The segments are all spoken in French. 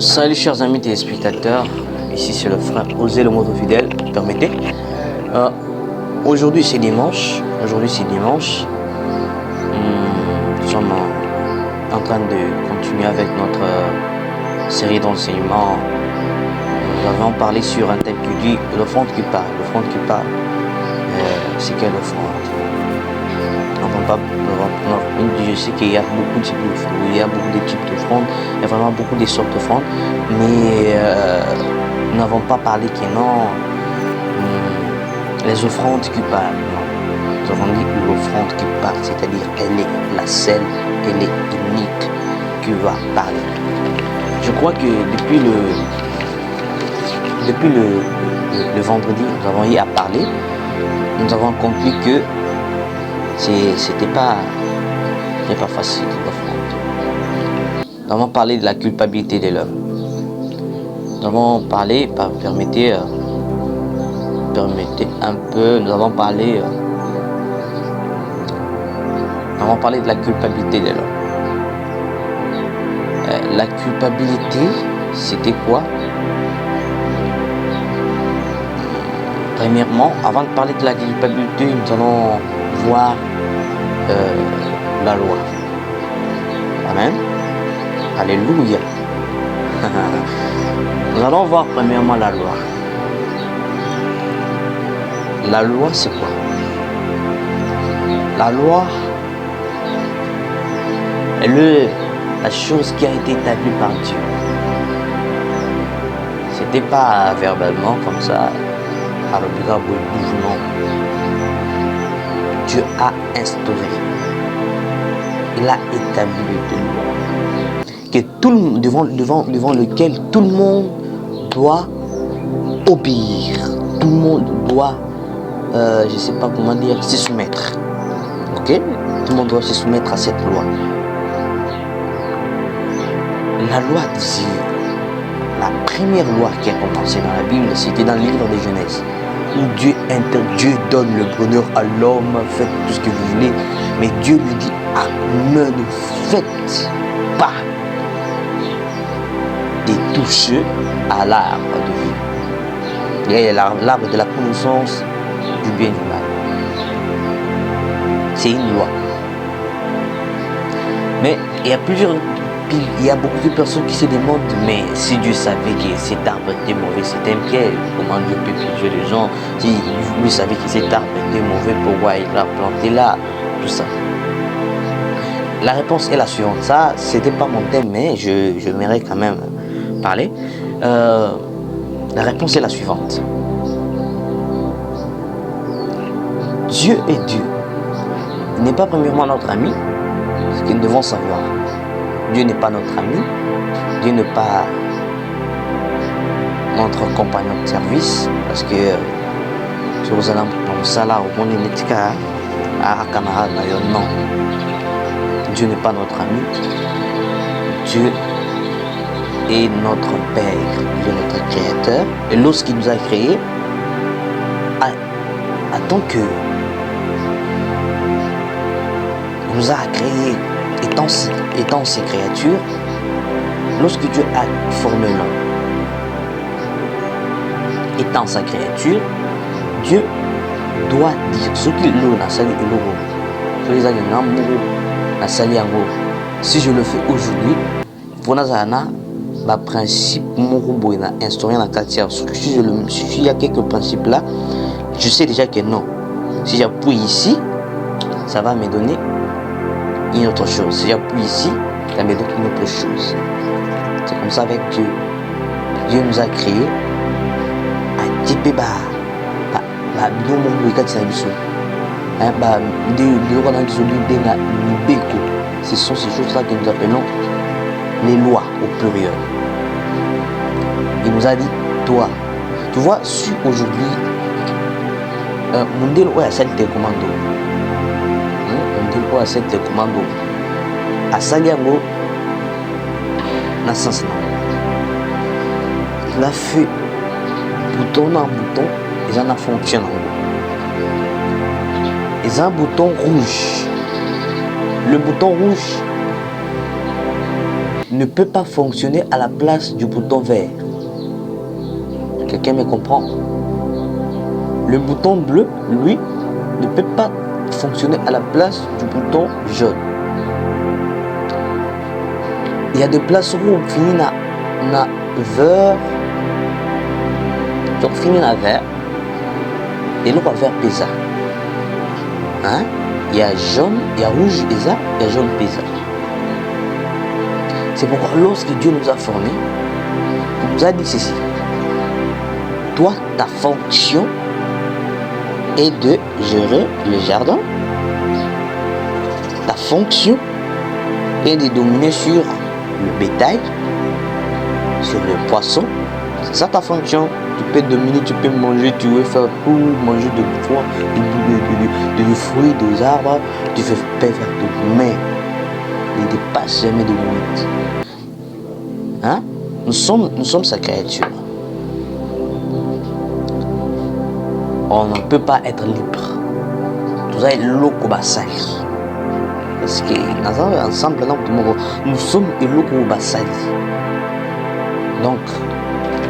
Salut chers amis téléspectateurs, ici c'est le frère Osé le moto fidèle, permettez. Aujourd'hui c'est dimanche. Nous sommes en train de continuer avec notre série d'enseignements. Nous avons parlé sur un thème qui dit l'offrande qui parle. L'offrande qui parle, c'est quelle offrande? Je sais qu'il y a beaucoup de types d'offrandes, il y a beaucoup de types d'offrandes, il y a vraiment beaucoup de sortes d'offrandes, mais nous n'avons pas parlé que non, les offrandes qui parlent. Non. Nous avons dit l'offrande qui parle, c'est-à-dire elle est la seule, elle est unique qui va parler. Je crois que depuis le vendredi, nous avons eu à parler, nous avons compris que c'était pas facile l'offrande. Nous avons parlé de la culpabilité de l'homme. Nous avons parlé, permettez un peu, nous avons parlé de la culpabilité de l'homme. La culpabilité, c'était quoi? Premièrement, avant de parler de la culpabilité, nous allons voir la loi. Amen. Alléluia. Nous allons voir premièrement la loi. La loi, c'est quoi? La loi est la chose qui a été établie par Dieu. C'était pas verbalement comme ça, par le mouvement. Dieu a instauré, il a établi des lois que devant lequel tout le monde doit obéir, tout le monde doit, je ne sais pas comment dire, se soumettre. Ok? Tout le monde doit se soumettre à cette loi. La loi dit, la première loi qui a commencé dans la Bible, c'était dans le livre de Genèse. Où Dieu donne le bonheur à l'homme, faites tout ce que vous voulez, mais Dieu lui dit, ne faites pas de toucher à l'arbre de vie. Il y a l'arbre de la connaissance du bien et du mal. C'est une loi. Mais il y a beaucoup de personnes qui se demandent, mais si Dieu savait que cet arbre était mauvais, c'est un piège, comment Dieu peut piéger les gens? Si lui savait que cet arbre était mauvais, pourquoi il l'a planté là? Tout ça. La réponse est la suivante. Ça, c'était pas mon thème, mais je m'aimerais quand même parler. La réponse est la suivante. Dieu est Dieu. Il n'est pas premièrement notre ami, ce que nous devons savoir. Dieu n'est pas notre ami, Dieu n'est pas notre compagnon de service, parce que non. Dieu n'est pas notre ami, Dieu est notre Père, il est notre Créateur, et lorsqu'il nous a créés, tant que il nous a créés, étant ses créatures, lorsque Dieu a formé l'homme, étant sa créature, Dieu doit dire ce qu'il a si je le fais aujourd'hui, vous n'avez un principe instauré dans la si il y a quelques principes là, je sais déjà que non. Si j'appuie ici, ça va me donner une autre chose. Si j'appuie ici, ça me donne une autre chose. C'est comme ça avec Dieu. Dieu nous a créés à Tibéba. Ce sont ces choses-là que nous appelons les lois au pluriel. Il nous a dit, toi, tu vois, si aujourd'hui, mon Dieu a celle des commandos. Mon Dieu a celle des commandos. À Saliango, il a fait bouton en bouton, et ça n'a fonctionné. Ils ont un bouton rouge. Le bouton rouge, ne peut pas fonctionner à la place du bouton vert. Quelqu'un me comprend? Le bouton bleu, lui, ne peut pas fonctionner à la place du bouton jaune. Il y a des places où on finit na vert, donc finit na vert, et l'autre vert pesa. Hein? Il y a jaune, il y a rouge pesa, il y a jaune pesa. C'est pourquoi lorsque Dieu nous a formés, il nous a dit ceci. Toi, ta fonction est de gérer le jardin. Ta fonction est de dominer sur le bétail, sur le poisson. C'est ça ta fonction. Tu peux dominer, tu peux manger, tu veux faire tout, manger de foie, de fruits, des arbres, tu peux faire tout. Mais ne dépasse jamais de limites. Hein? Nous sommes sa créature. On ne peut pas être libre. Tout ça est loco basali. Parce que ensemble, nous sommes loco basali. Donc,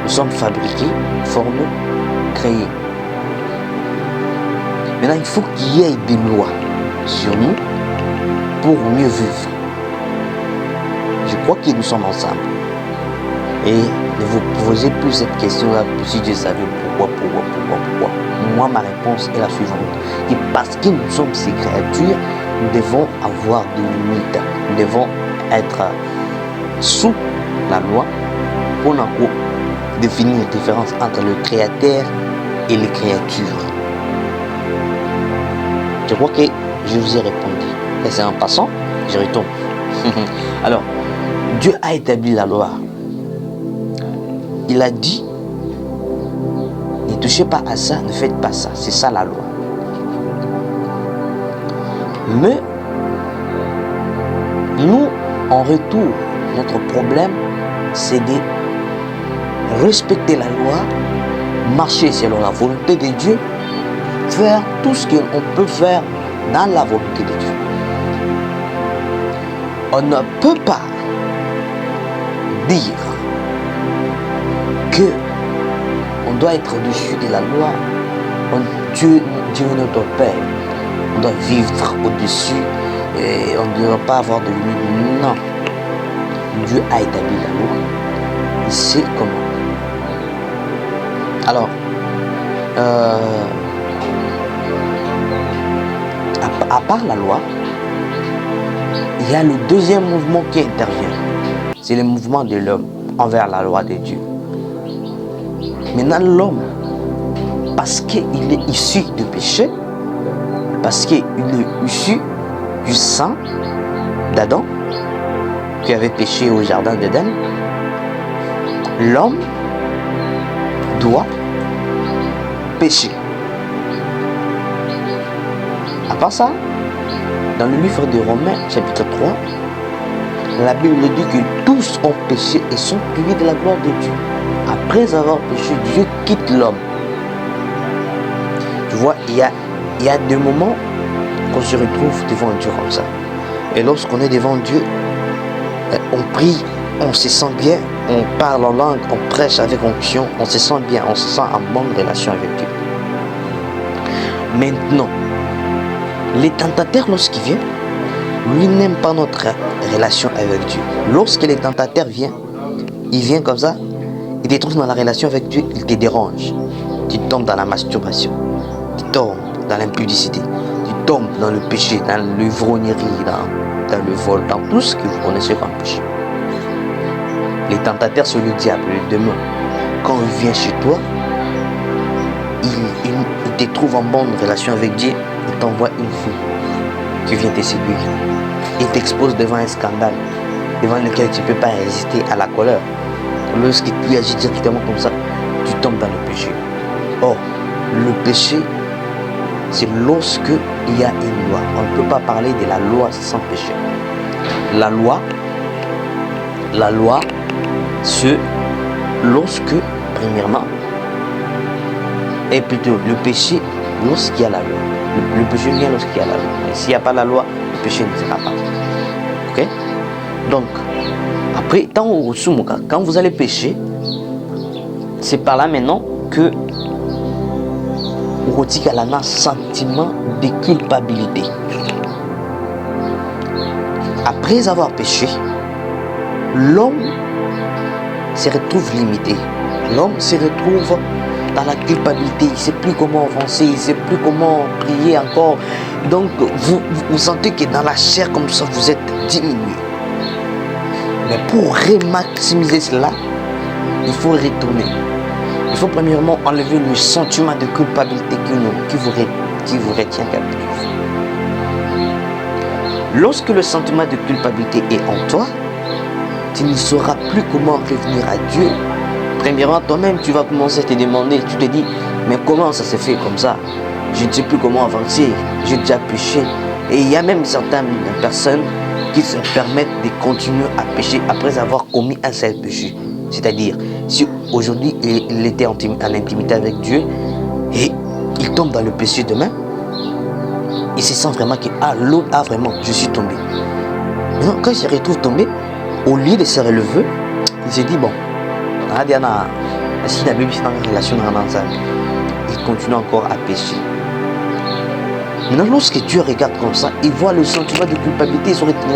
nous sommes fabriqués, formés, créés. Maintenant, il faut qu'il y ait des lois sur nous pour mieux vivre. Je crois que nous sommes ensemble. Et ne vous posez plus cette question-là si Dieu savait pourquoi. Moi, ma réponse est la suivante. Et parce que nous sommes ces créatures, nous devons avoir des limites. Nous devons être sous la loi pour définir la différence entre le créateur et les créatures. Je crois que je vous ai répondu. Et c'est en passant, je retourne. Alors, Dieu a établi la loi. Il a dit, ne touchez pas à ça, ne faites pas ça. C'est ça la loi. Mais, nous, en retour, notre problème, c'est de respecter la loi, marcher selon la volonté de Dieu, faire tout ce qu'on peut faire dans la volonté de Dieu. On ne peut pas dire que on doit être au-dessus de la loi. Dieu est notre Père. On doit vivre au-dessus et on ne doit pas avoir de limites. Non. Dieu a établi la loi. Il sait comment. Alors, à part la loi, il y a le deuxième mouvement qui intervient. C'est le mouvement de l'homme envers la loi de Dieu. Maintenant, l'homme, parce qu'il est issu du péché, parce qu'il est issu du sang d'Adam, qui avait péché au jardin d'Éden, l'homme doit pécher. À part ça, dans le livre de Romains, chapitre 3, la Bible dit que tous ont péché et sont privés de la gloire de Dieu. Après avoir péché, Dieu quitte l'homme. Tu vois, il y a des moments qu'on se retrouve devant Dieu comme ça. Et lorsqu'on est devant Dieu, on prie, on se sent bien, on parle en langue, on prêche avec onction, on se sent bien, on se sent en bonne relation avec Dieu. Maintenant, les tentateurs, lorsqu'ils viennent, lui n'aime pas notre relation avec Dieu. Lorsque les tentateurs viennent, il vient comme ça, il te trouve dans la relation avec Dieu, il te dérange. Tu tombes dans la masturbation, tu tombes dans l'impudicité, tu tombes dans le péché, dans l'ivrognerie, dans le vol, dans tout ce que vous connaissez comme péché. Les tentateurs, c'est le diable, le démon. Quand il vient chez toi, il te trouve en bonne relation avec Dieu, il t'envoie une fille qui vient te séduire. Il t'expose devant un scandale, devant lequel tu ne peux pas résister à la colère. Lorsque tu agis directement comme ça, tu tombes dans le péché. Or, le péché, c'est lorsque il y a une loi. On ne peut pas parler de la loi sans péché. La loi, c'est lorsque, premièrement, et plutôt le péché lorsqu'il y a la loi. Le péché vient lorsqu'il y a la loi. Et s'il n'y a pas la loi, le péché ne sera pas. Ok? Donc, Après, quand vous allez pécher, c'est par là maintenant que vous retirez un sentiment de culpabilité. Après avoir péché, l'homme se retrouve limité. L'homme se retrouve dans la culpabilité. Il ne sait plus comment avancer, il ne sait plus comment prier encore. Donc, vous sentez que dans la chair comme ça, vous êtes diminué. Mais pour maximiser cela, il faut retourner. Il faut premièrement enlever le sentiment de culpabilité qui vous retient captif. Lorsque le sentiment de culpabilité est en toi, tu ne sauras plus comment revenir à Dieu. Premièrement, toi-même, tu vas commencer à te demander, tu te dis, mais comment ça s'est fait comme ça? Je ne sais plus comment avancer, j'ai déjà péché. Et il y a même certaines personnes qui se permettent de continuer à pécher après avoir commis un seul péché. C'est-à-dire, si aujourd'hui il était en intimité avec Dieu et il tombe dans le péché demain, il se sent vraiment que vraiment, je suis tombé. Maintenant, quand il se retrouve tombé, au lieu de se relever, il se dit, bon, il continue encore à pécher. Maintenant, lorsque Dieu regarde comme ça, il voit le sentiment de culpabilité, il se retrouve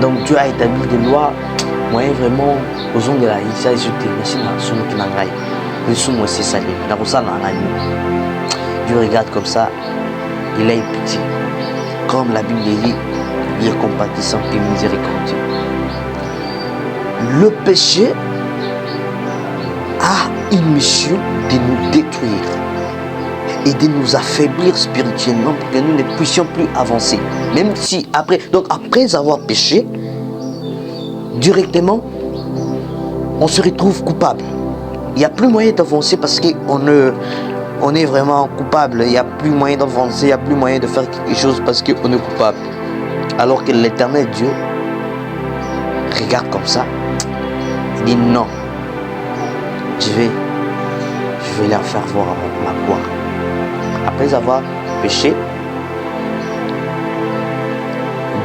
donc Dieu a établi des lois, moyen vraiment, aux hommes de la Isa, ils Dieu regarde comme ça, il a une pitié. Comme la Bible dit, il est compatissant et miséricordieux. Le péché a une mission de nous détruire et de nous affaiblir spirituellement pour que nous ne puissions plus avancer. Même si après avoir péché, directement, on se retrouve coupable. Il n'y a plus moyen d'avancer parce qu'on est vraiment coupable. Il n'y a plus moyen d'avancer, il n'y a plus moyen de faire quelque chose parce qu'on est coupable. Alors que l'Éternel Dieu regarde comme ça, il dit non, je vais leur faire voir ma gloire. Après avoir péché,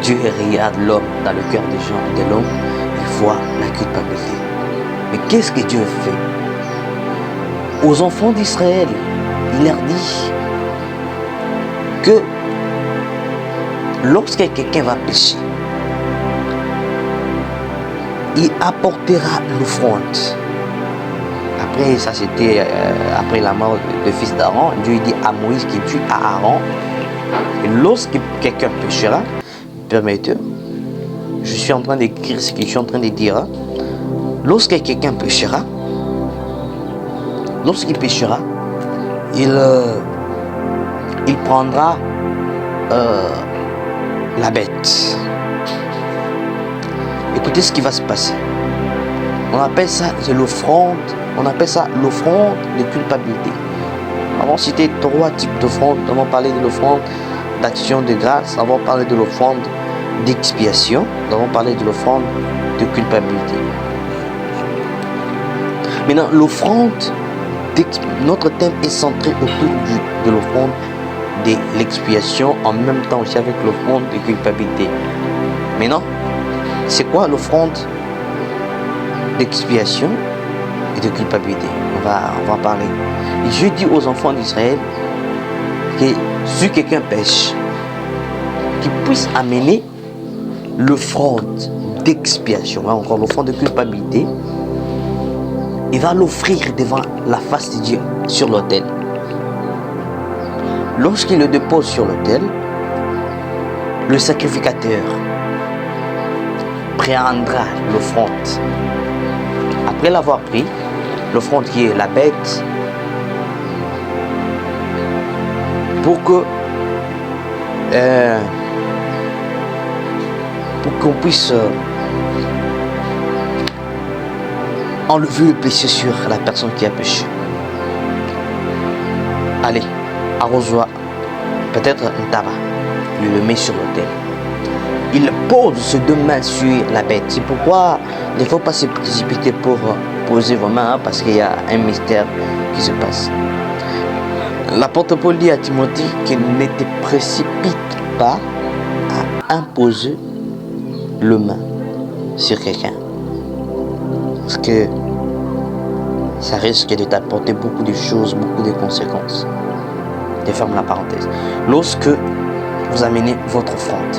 Dieu regarde l'homme dans le cœur de l'homme, il voit la culpabilité. Mais qu'est-ce que Dieu fait? Aux enfants d'Israël, il leur dit que lorsque quelqu'un va pécher, il apportera l'offrande. Après, ça c'était après la mort du fils d'Aaron. Dieu dit à Moïse qui tue à Aaron. Et lorsque quelqu'un péchera, permettez, je suis en train d'écrire ce que je suis en train de dire. Hein. Lorsque quelqu'un péchera, lorsqu'il péchera, il prendra la bête. Écoutez ce qui va se passer. On appelle ça l'offrande. On appelle ça l'offrande de culpabilité. Nous avons cité 3 types d'offrandes. Nous avons parlé de l'offrande d'action de grâce. Nous avons parlé de l'offrande d'expiation. Nous avons parlé de l'offrande de culpabilité. Maintenant, l'offrande, notre thème est centré autour de l'offrande de l'expiation, en même temps aussi avec l'offrande de culpabilité. Maintenant, c'est quoi l'offrande d'expiation et de culpabilité? On va en parler. Et je dis aux enfants d'Israël que si quelqu'un pêche, qu'il puisse amener l'offrande d'expiation, encore l'offrande de culpabilité, il va l'offrir devant la face de Dieu sur l'autel. Lorsqu'il le dépose sur l'autel, le sacrificateur prendra l'offrande. Après l'avoir pris, l'offrande qui est la bête, pour qu'on puisse enlever le péché sur la personne qui a péché. Allez, arrose-toi peut-être un tabac, il le met sur l'autel. Il pose ses 2 mains sur la bête. C'est pourquoi il ne faut pas se précipiter pour poser vos mains, parce qu'il y a un mystère qui se passe. L'apôtre Paul dit à Timothée qu'il ne te précipite pas imposer le main sur quelqu'un. Parce que ça risque de t'apporter beaucoup de choses, beaucoup de conséquences. Je ferme la parenthèse. Lorsque vous amenez votre offrande,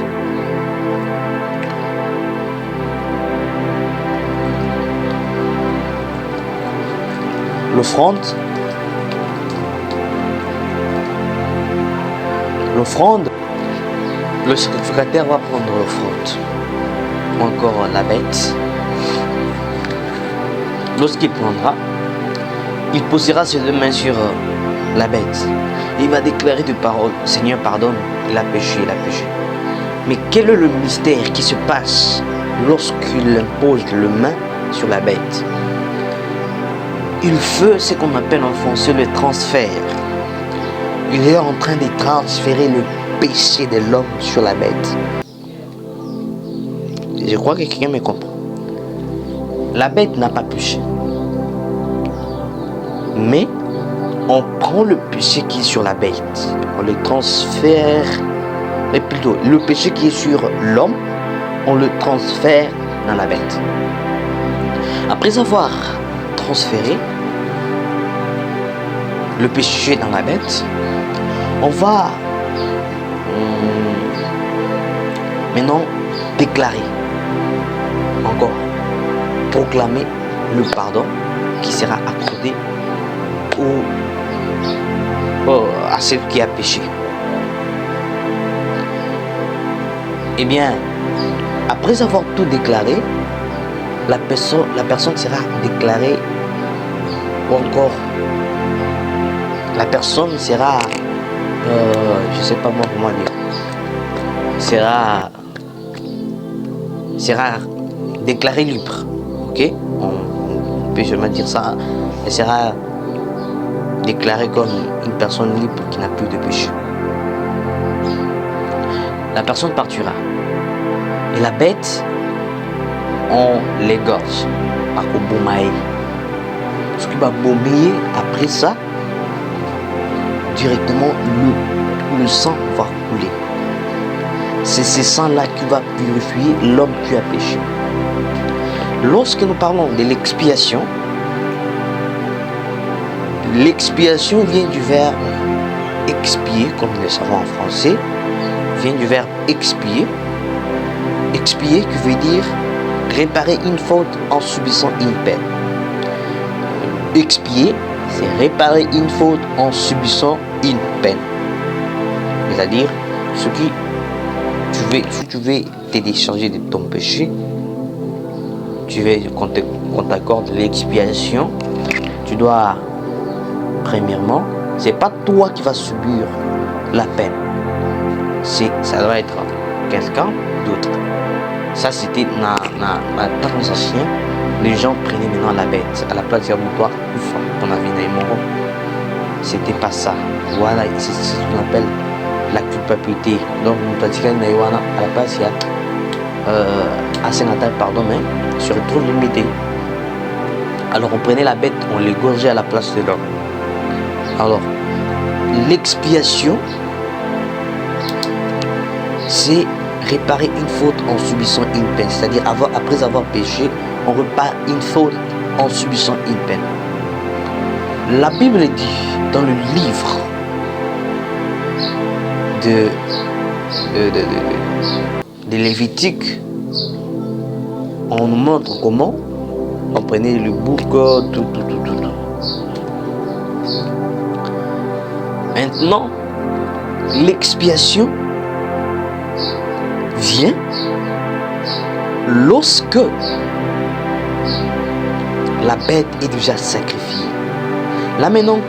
l'offrande, le sacrificateur va prendre l'offrande ou encore la bête. Lorsqu'il prendra, il posera ses deux mains sur la bête. Il va déclarer de parole: Seigneur, pardonne, il a péché, il a péché. Mais quel est le mystère qui se passe lorsqu'il impose les mains sur la bête? Il fait ce qu'on appelle en français le transfert. Il est en train de transférer le péché de l'homme sur la bête. Je crois que quelqu'un me comprend. La bête n'a pas péché. Mais on prend le péché qui est sur la bête, on le transfère, mais plutôt le péché qui est sur l'homme, on le transfère dans la bête. Après avoir transféré le péché dans la bête, on va maintenant déclarer, encore proclamer le pardon qui sera accordé à celui qui a péché. Eh bien, après avoir tout déclaré, la personne sera déclarée, ou encore la personne sera, je ne sais pas moi comment dire, sera déclarée libre. Ok, on peut seulement dire ça. Elle sera déclarée comme une personne libre qui n'a plus de péché. La personne partira. Et la bête, on l'égorge par Kobomae. Ce qui va bomber après ça, directement le sang va couler. C'est ce sang-là qui va purifier l'homme qui a péché. Lorsque nous parlons de l'expiation vient du verbe expier, comme nous le savons en français, vient du verbe expier. Expier qui veut dire réparer une faute en subissant une peine. Expier, c'est réparer une faute en subissant une peine. C'est-à-dire, si tu veux te décharger de ton péché, tu veux qu'on t'accorde l'expiation, tu dois, premièrement, c'est pas toi qui vas subir la peine, ça doit être quelqu'un d'autre. Ça, c'était dans les anciens, les gens prenaient maintenant la bête à la place de toi, ton avis n'a. C'était pas ça. Voilà, c'est ce qu'on appelle la culpabilité. Donc, nous pratiquons à la place, il y a assez natal, pardon, mais se retrouve limité. Alors, on prenait la bête, on l'égorgeait à la place de l'homme. Alors, l'expiation, c'est réparer une faute en subissant une peine. C'est-à-dire, après avoir péché, on répare une faute en subissant une peine. La Bible dit dans le livre de Lévitique, on nous montre comment on prenait le bouc, tout. Maintenant, l'expiation vient lorsque la bête est déjà sacrifiée. Là maintenant,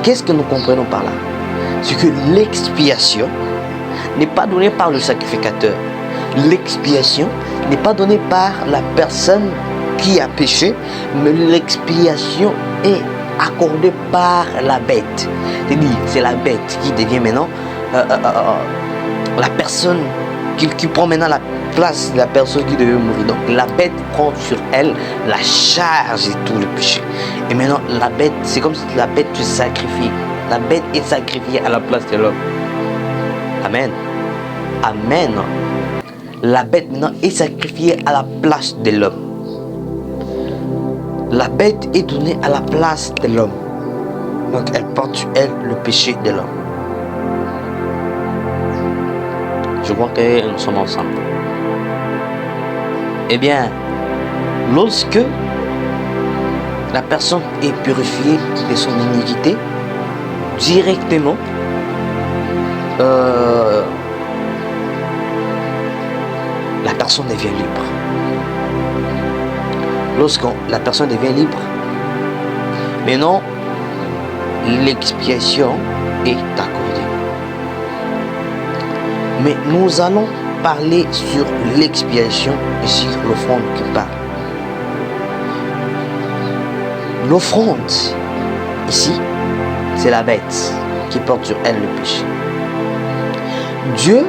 qu'est-ce que nous comprenons par là? C'est que l'expiation n'est pas donnée par le sacrificateur. L'expiation n'est pas donnée par la personne qui a péché, mais l'expiation est accordée par la bête. C'est-à-dire, c'est la bête qui devient maintenant la personne qui prend maintenant la place de la personne qui devait mourir. Donc la bête prend sur elle la charge de tout le péché. Et maintenant la bête, c'est comme si la bête se sacrifie. La bête est sacrifiée à la place de l'homme. Amen. Amen. la bête maintenant est sacrifiée à la place de l'homme. La bête est donnée à la place de l'homme. Donc elle porte sur elle le péché de l'homme. Je crois que nous sommes ensemble. Eh bien, lorsque la personne est purifiée de son iniquité, directement, la personne devient libre. Lorsque la personne devient libre, maintenant, l'expiation est accordée. Mais nous allons parler sur l'expiation et sur l'offrande qui parle. L'offrande, ici, c'est la bête qui porte sur elle le péché. Dieu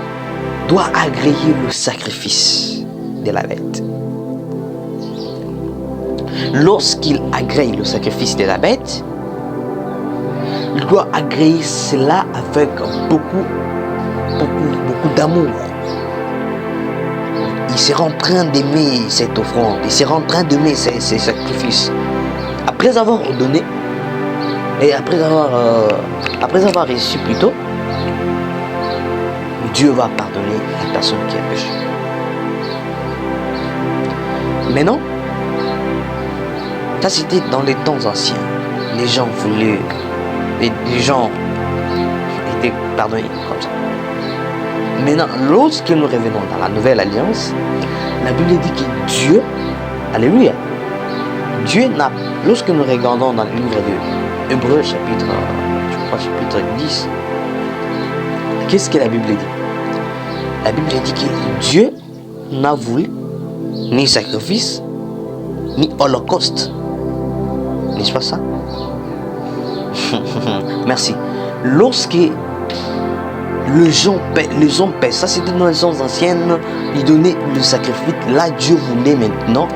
doit agréer le sacrifice de la bête. Lorsqu'il agrée le sacrifice de la bête, il doit agréer cela avec beaucoup d'amour. Il sera en train d'aimer cette offrande, il sera en train d'aimer ces sacrifices. Après avoir donné, et après avoir reçu plutôt, Dieu va pardonner la personne qui a péché. Maintenant, ça c'était dans les temps anciens. Les gens étaient pardonnés comme ça. Maintenant, lorsque nous revenons dans la nouvelle alliance, la Bible dit que Dieu, alléluia, Dieu n'a, lorsque nous regardons dans le livre de Hébreux chapitre 10, qu'est-ce que la Bible dit? La Bible dit que Dieu n'a voulu ni sacrifice, ni holocauste. N'est-ce pas ça? Merci. Lorsque les hommes paient, ça c'était dans les temps anciennes, ils donnaient le sacrifice. Là, Dieu voulait maintenant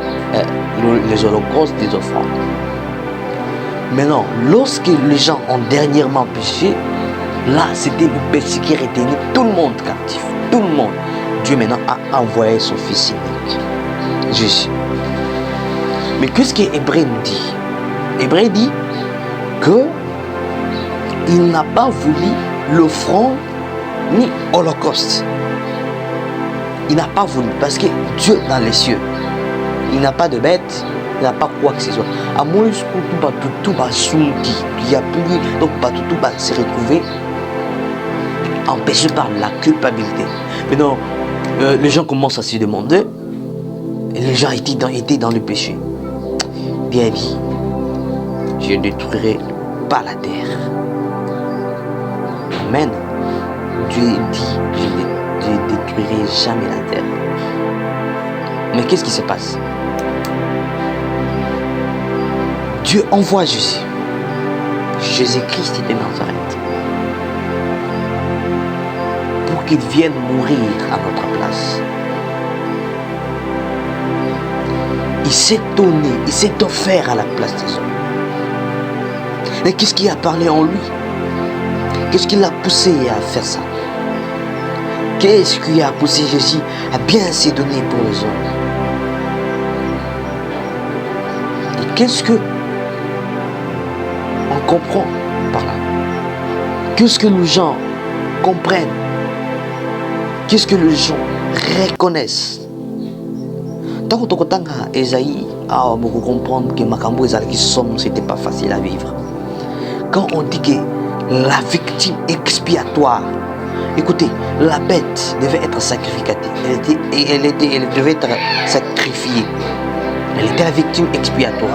les holocaustes des offrandes. Maintenant, lorsque les gens ont dernièrement péché, là c'était le péché qui retenait tout le monde captif. Tout le monde. Dieu maintenant a envoyé son fils unique, Jésus. Mais qu'est-ce que Hébreu nous dit? Hébreu dit que il n'a pas voulu l'offrande ni holocauste. Il n'a pas voulu parce que Dieu dans les cieux, il n'a pas de bête, il n'a pas quoi que ce soit. À moins que tout va s'oublier, il n'y a plus, donc tout va se retrouver empêché par la culpabilité. Maintenant, les gens commencent à se demander, et les gens étaient dans le péché. Bien dit, je ne détruirai pas la terre. Amen. Dieu dit, je ne détruirai jamais la terre. Mais qu'est-ce qui se passe? Dieu envoie Jésus. Jésus-Christ de Nazareth. Pour qu'il vienne mourir à notre place. Il s'est donné, il s'est offert à la place des hommes. Mais qu'est-ce qui a parlé en lui? Qu'est-ce qui l'a poussé à faire ça? Qu'est-ce qui a poussé Jésus à bien se donner pour les hommes? Et qu'est-ce que on comprend par là? Qu'est-ce que les gens comprennent? Qu'est-ce que les gens reconnaissent? Tant que tu as Esaïe, beaucoup comprendre que Makambo Ezalaki somme, c'était pas facile à vivre. Quand on dit que la victime expiatoire, écoutez, la bête devait être sacrificatée. Elle devait être sacrifiée. Elle était la victime expiatoire.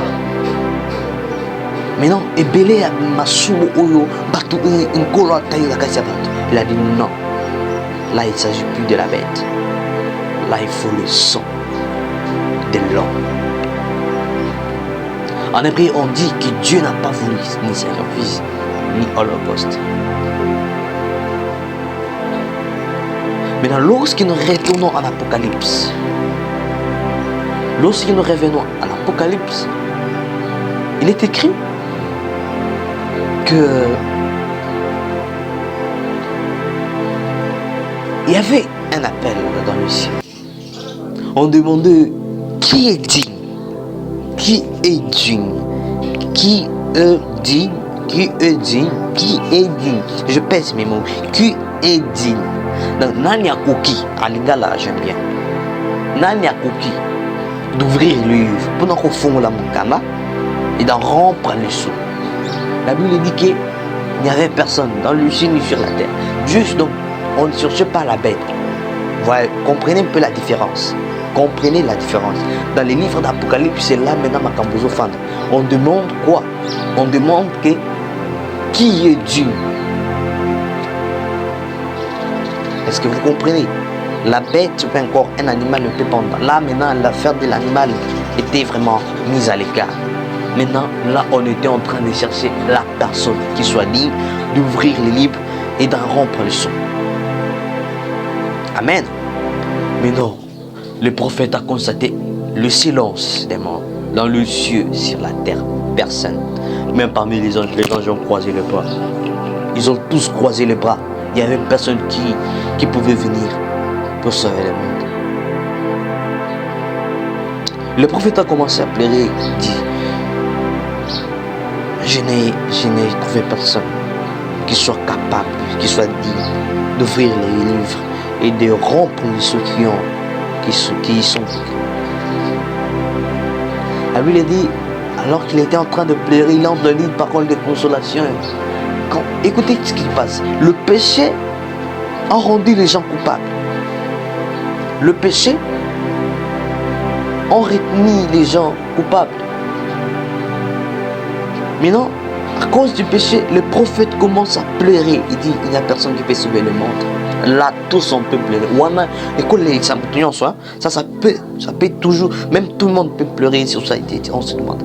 Maintenant, Ebele Masumo Oyo, Batu Nkolo Tayo la Kassiabanto. Il a dit non. Là, il ne s'agit plus de la bête. Là, il faut le sang de l'homme. En hébreu, on dit que Dieu n'a pas voulu ni sacrifice, ni holocauste. Maintenant, lorsque nous retournons en Apocalypse, il est écrit que il y avait un appel dans le ciel. On demandait qui est digne, qui est digne, qui est digne, qui est digne, qui est digne. Je pèse mes mots. Qui est digne. Donc, Nani a Koki, à l'ingala, j'aime bien. Nani a Koki d'ouvrir le livre pour nous confondre la Moukama et d'en rompre le sceau. La Bible dit qu'il n'y avait personne dans le ciel ni sur la terre. Juste donc, on ne cherchait pas la bête. Voilà, comprenez un peu la différence. Comprenez la différence. Dans les livres d'Apocalypse, c'est là maintenant ma cambozo fan. On demande quoi? On demande que qui est Dieu? Est-ce que vous comprenez? La bête, peu encore un animal ne peut pas. Là maintenant, l'affaire de l'animal était vraiment mise à l'écart. Maintenant, là, on était en train de chercher la personne qui soit digne d'ouvrir les livres et d'en rompre le son. Amen. Mais non, le prophète a constaté le silence des morts dans le ciel, sur la terre. Personne. Même parmi les anges ont croisé les bras. Ils ont tous croisé les bras. Il n'y avait personne qui pouvait venir pour sauver le monde. Le prophète a commencé à pleurer, il dit, je n'ai trouvé personne qui soit capable, qui soit digne d'ouvrir les livres et de rompre ceux qui y sont. La Bible dit, alors qu'il était en train de pleurer, il a entendu une parole de consolation. Écoutez ce qui se passe. Le péché a rendu les gens coupables. Le péché a retenu les gens coupables. Maintenant, à cause du péché, le prophète commence à pleurer. Il dit, il n'y a personne qui peut sauver le monde. Là, tous on peut pleurer. Ça peut toujours, même tout le monde peut pleurer sur ça. On se demande,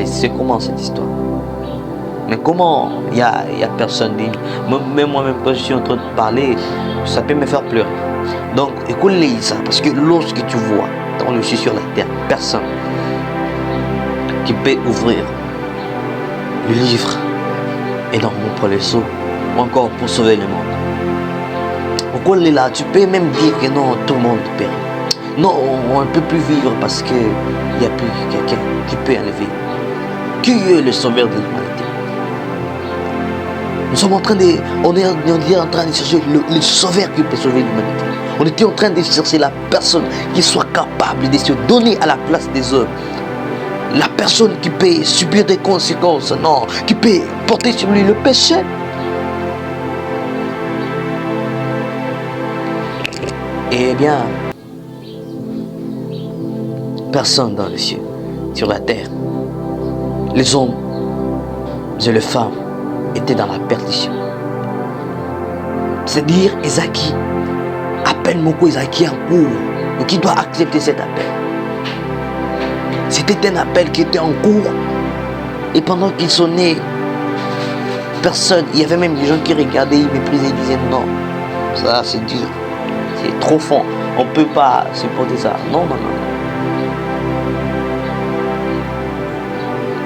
c'est comment cette histoire? Mais comment il y a personne digne? Même moi-même, quand je suis en train de parler, ça peut me faire pleurer. Donc, écoute-les ça, parce que lorsque tu vois dans le ciel sur la terre, personne qui peut ouvrir le livre et d'en rompre les seaux, ou encore pour sauver le monde. Écoute-les là, tu peux même dire que non, tout le monde périt. Non, on ne peut plus vivre parce qu'il n'y a plus quelqu'un qui peut enlever. Qui est le sauveur de l'humanité? Nous sommes en train de, on est en train de chercher le sauveur qui peut sauver l'humanité. On était en train de chercher la personne qui soit capable de se donner à la place des hommes. La personne qui peut subir des conséquences, non, qui peut porter sur lui le péché. Eh bien, personne dans le ciel, sur la terre, les hommes et les femmes étaient dans la perdition. C'est-à-dire, Ezaki appelle Moko Ezaki en cours, donc il doit accepter cet appel. C'était un appel qui était en cours, et pendant qu'il sonnait, personne, il y avait même des gens qui regardaient, ils méprisaient, ils disaient non, ça c'est dur, c'est trop fond, on ne peut pas supporter ça. Non, non, non.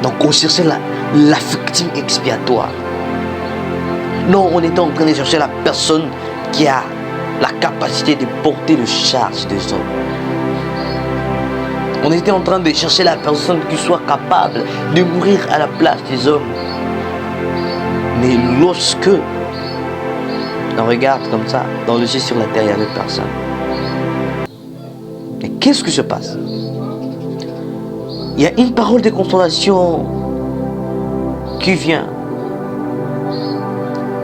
Donc on cherchait la victime expiatoire. Non, on était en train de chercher la personne qui a la capacité de porter le charge des hommes. On était en train de chercher la personne qui soit capable de mourir à la place des hommes. Mais lorsque on regarde comme ça, dans le ciel sur la terre, il n'y avait personne. Et qu'est-ce qui se passe? Il y a une parole de consolation qui vient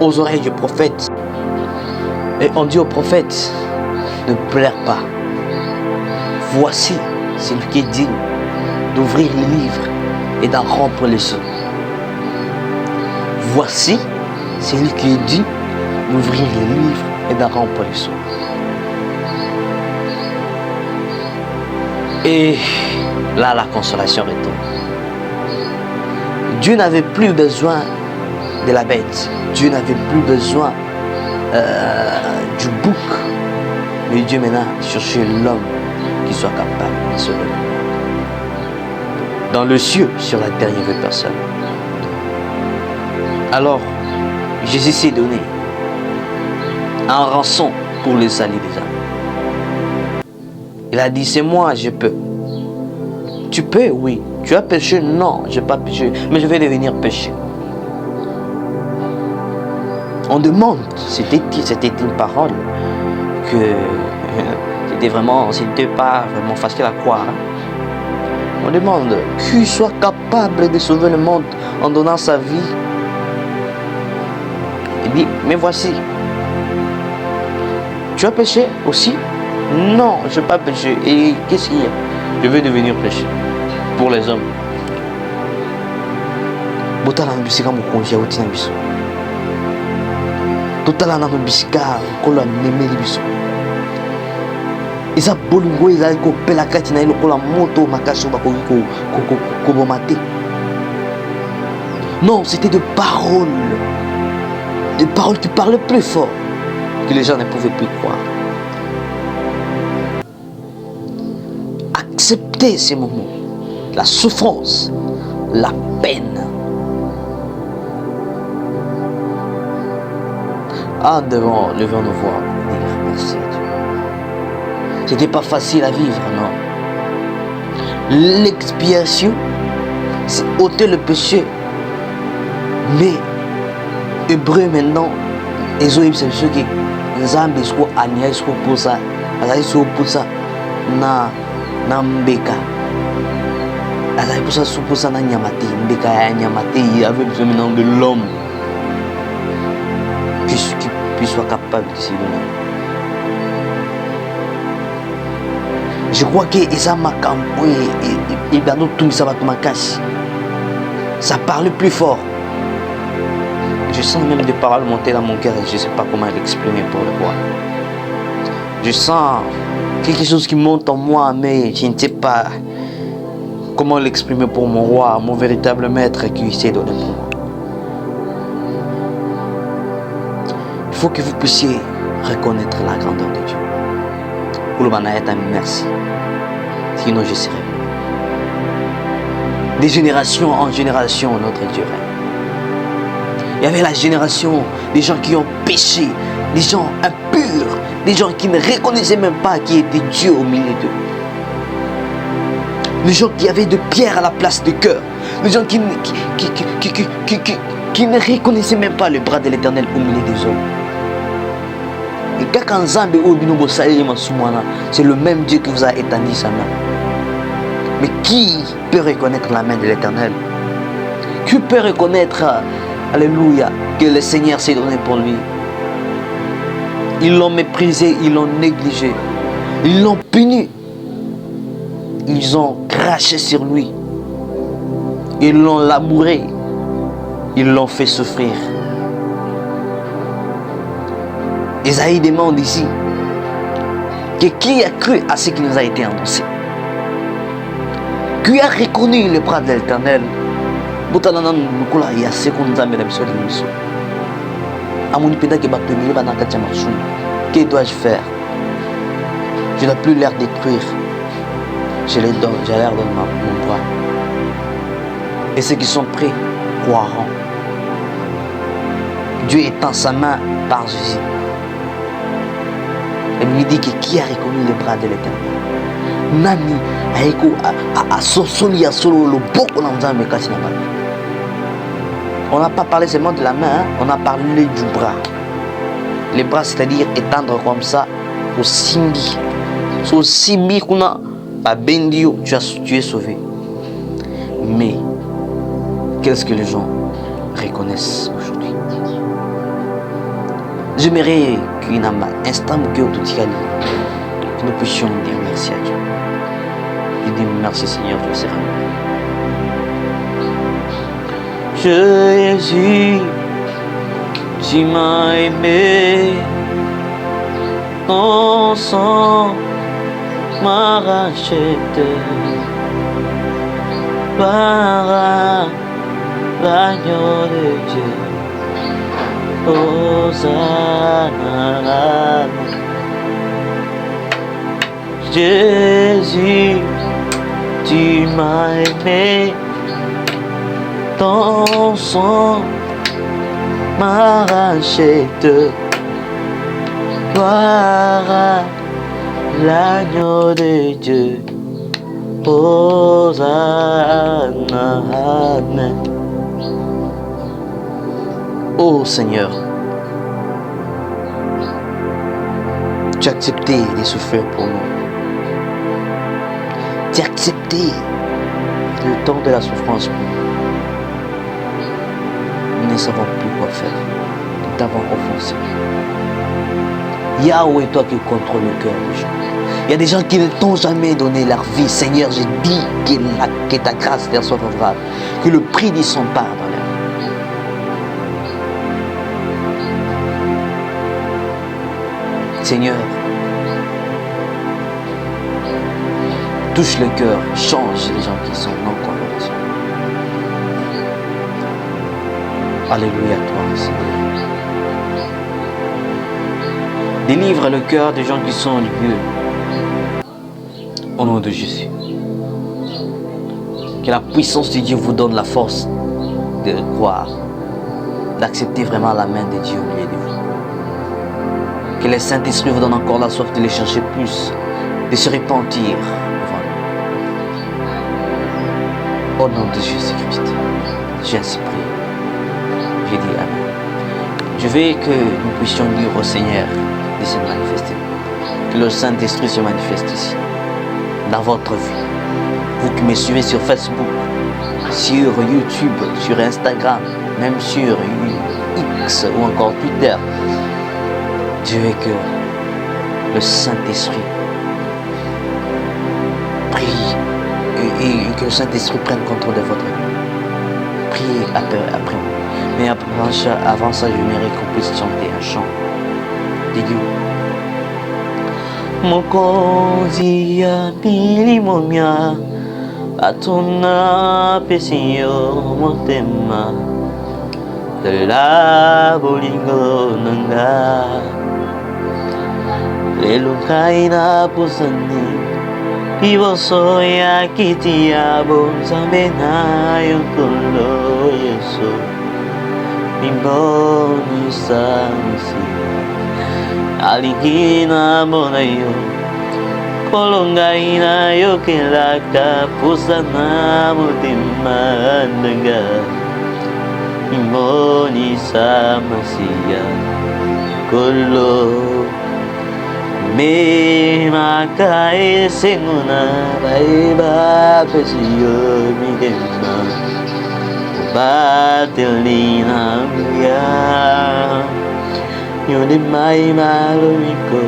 aux oreilles du prophète. Et on dit au prophète, ne pleure pas. Voici celui qui est digne d'ouvrir les livres et d'en rompre les sceaux. Voici celui qui est digne d'ouvrir les livres et d'en rompre les sceaux. Et là, la consolation retombe. Dieu n'avait plus besoin de la bête. Dieu n'avait plus besoin du bouc. Mais Dieu maintenant cherchait l'homme qui soit capable de sauver le monde. Dans le ciel, sur la terre, il n'y avait personne. Alors, Jésus s'est donné en rançon pour le salut des âmes. Il a dit, c'est moi, je peux. Tu peux, oui. Tu as péché? Non, je n'ai pas péché, mais je vais devenir péché. On demande, c'était une parole que c'était pas vraiment facile à croire. On demande qu'il soit capable de sauver le monde en donnant sa vie. Il dit, mais voici, tu as péché aussi? Non, je n'ai pas péché. Et qu'est-ce qu'il y a? Je veux devenir péché pour les hommes. Botala na bisika mokonzi auti na biso. Totala na bisika kolo memeli biso. Eza bolingo ezali kopela kati na ye lokola moto makasi bakoki koboma te. Non, c'était des paroles qui parlaient plus fort que les gens ne pouvaient plus croire. Acceptez ces moments, la souffrance, la peine. Devant nous voir, dire merci à Dieu. C'était pas facile à vivre, non. L'expiation, c'est ôter le péché. Mais, hébreu maintenant, ils ont eu ce qui Nzambe sko ania sko posa, azali so posa na mbeka. Azali posa so posa na nyamate, mbeka ya nyamate, il avait besoin maintenant de l'homme qui soit capable de se donner. Je crois que ça parle plus fort. Je sens même des paroles monter dans mon cœur et je ne sais pas comment l'exprimer pour le voir. Je sens quelque chose qui monte en moi, mais je ne sais pas comment l'exprimer pour mon roi, mon véritable maître qui s'est donné pour moi. Il faut que vous puissiez reconnaître la grandeur de Dieu. Merci. Sinon je serai mort. De génération en génération, notre Dieu règne. Il y avait la génération des gens qui ont péché, des gens impurs, des gens qui ne reconnaissaient même pas qui était Dieu au milieu d'eux. Les gens qui avaient de pierre à la place de cœur. Les gens qui ne reconnaissaient même pas le bras de l'Éternel au milieu des hommes. Et quand c'est le même Dieu qui vous a étendu sa main. Mais qui peut reconnaître la main de l'Éternel? Qui peut reconnaître, alléluia, que le Seigneur s'est donné pour lui? Ils l'ont méprisé, ils l'ont négligé, ils l'ont puni. Ils ont craché sur lui. Ils l'ont labouré. Ils l'ont fait souffrir. Isaïe demande ici que qui a cru à ce qui nous a été annoncé? Qui a reconnu le bras de l'Éternel? Que dois-je faire? Je ne dois plus leur détruire. Je les donne, je leur donne mon bras. Et ceux qui sont prêts croiront. Dieu étend sa main par Jésus. Et lui dit que qui a reconnu les bras de l'Éternel? Nani on n'a pas parlé seulement de la main, hein? On a parlé du bras. Les bras, c'est-à-dire étendre comme ça au simbi. Au simbi qu'on a pas bendio, tu es sauvé. Mais qu'est-ce que les gens reconnaissent aujourd'hui? J'aimerais qu'une instant que nous puissions dire merci à Dieu. Et dire merci Seigneur, je serai. Jésus, tu m'as aimé, ton sang m'a racheté par l'agneau de Dieu. Hosanna. Jésus, tu m'as aimé, ton sang m'a racheté. Gloire à l'agneau de Dieu. Hosanna, Amen. Oh Seigneur, tu as accepté de souffrir pour nous. Tu as accepté le temps de la souffrance pour nous. Nous ne savons plus quoi faire. Nous t'avons offensé. Yahweh, toi qui contrôles le cœur des gens. Il y a des gens qui ne t'ont jamais donné leur vie. Seigneur, j'ai dit que ta grâce leur soit favorable. Que le prix n'y sont pas dans leur vie. Seigneur, touche le cœur, change les gens qui sont non convertis. Alléluia toi, Seigneur. Délivre le cœur des gens qui sont lieux. Au nom de Jésus. Que la puissance de Dieu vous donne la force de croire, d'accepter vraiment la main de Dieu au milieu de vous. Que le Saint-Esprit vous donne encore la soif de les chercher plus, de se repentir devant lui. Au nom de Jésus-Christ, j'ai ainsi prié. J'ai dit Amen. Je veux que nous puissions dire au Seigneur de se manifester. Que le Saint-Esprit se manifeste ici, dans votre vie. Vous qui me suivez sur Facebook, sur YouTube, sur Instagram, même sur X ou encore Twitter, je veux que le Saint-Esprit prie et que le Saint-Esprit prenne contrôle de votre vie. Priez après moi. Mais avant ça, j'aimerais qu'on puisse chanter un chant de Dieu. Mokonzi ya bilimomia atuna pesio motema la bolingo nanga lelo kaina pusani iboso ya kitia bonzambe na yokolo yeso mimboni samsi aligina monayo kolongaina yokelaka pusana mutima nanga imoni samasiya kolo me makae senguna baiba pesiyo midema batelina ya Yone mai malomiko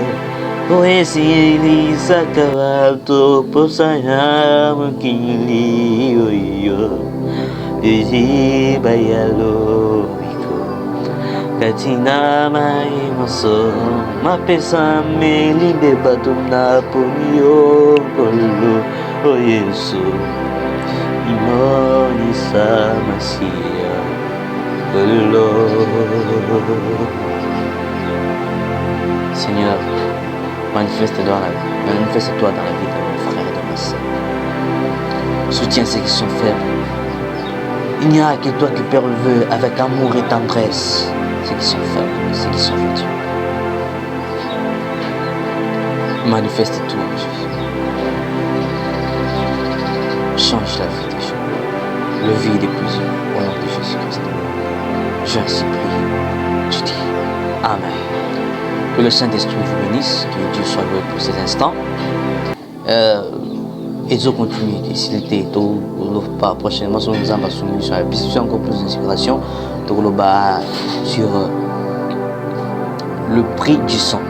Oesili sakavato Posaya mukili oyo Ezi bayalo iko Katina mai maso Mapesa meli de batum na pumio Kolo o Yesu Imoni samasia Kolo Seigneur, manifeste-toi dans la vie de mon frère et de ma sœur. Soutiens ceux qui sont faibles. Il n'y a que toi qui peux relever avec amour et tendresse ceux qui sont faibles, ceux qui sont fatigués. Manifeste-toi, Jésus. Change la vie des gens, le vie des plusieurs, au nom de Jésus-Christ. J'ai ainsi prié. Je dis Amen. Que le Saint-Esprit vous bénisse, que Dieu soit loué pour ces instants. Et Dieu continue, s'il était tôt, prochainement, sur nous avons sur la piste, encore plus d'inspiration, sur le prix du sang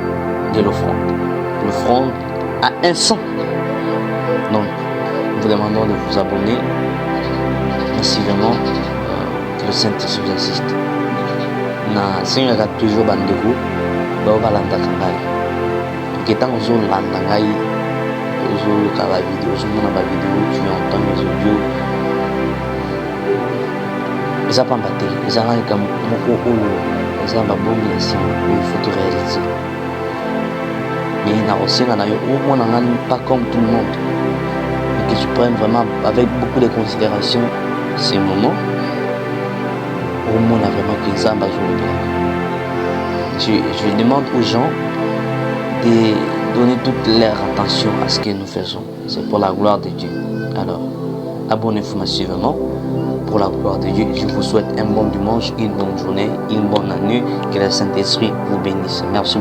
de l'offrande. L'offrande à un sang. Donc, nous vous demandons de vous abonner. Merci vraiment que le Saint-Esprit vous assiste. Seigneur a toujours bandeko. Baobalandaka ngai ke ntango ozolanda ngai ozoluka bavideo ozomona bavideo tu entends mes audio eza pamba te ezalaka kaka moko oyo eza babomi ya nsima oyo il faut te réaliser mais nakosenga na yo omona ngai pas comme tout le monde et que tu prennes vraiment avec beaucoup de considération ces moments omona vraiment que nzambe azolobelaka. Je demande aux gens donner toute leur attention à ce que nous faisons. C'est pour la gloire de Dieu. Alors, abonnez-vous massivement pour la gloire de Dieu. Je vous souhaite un bon dimanche, une bonne journée, une bonne année. Que le Saint-Esprit vous bénisse. Merci.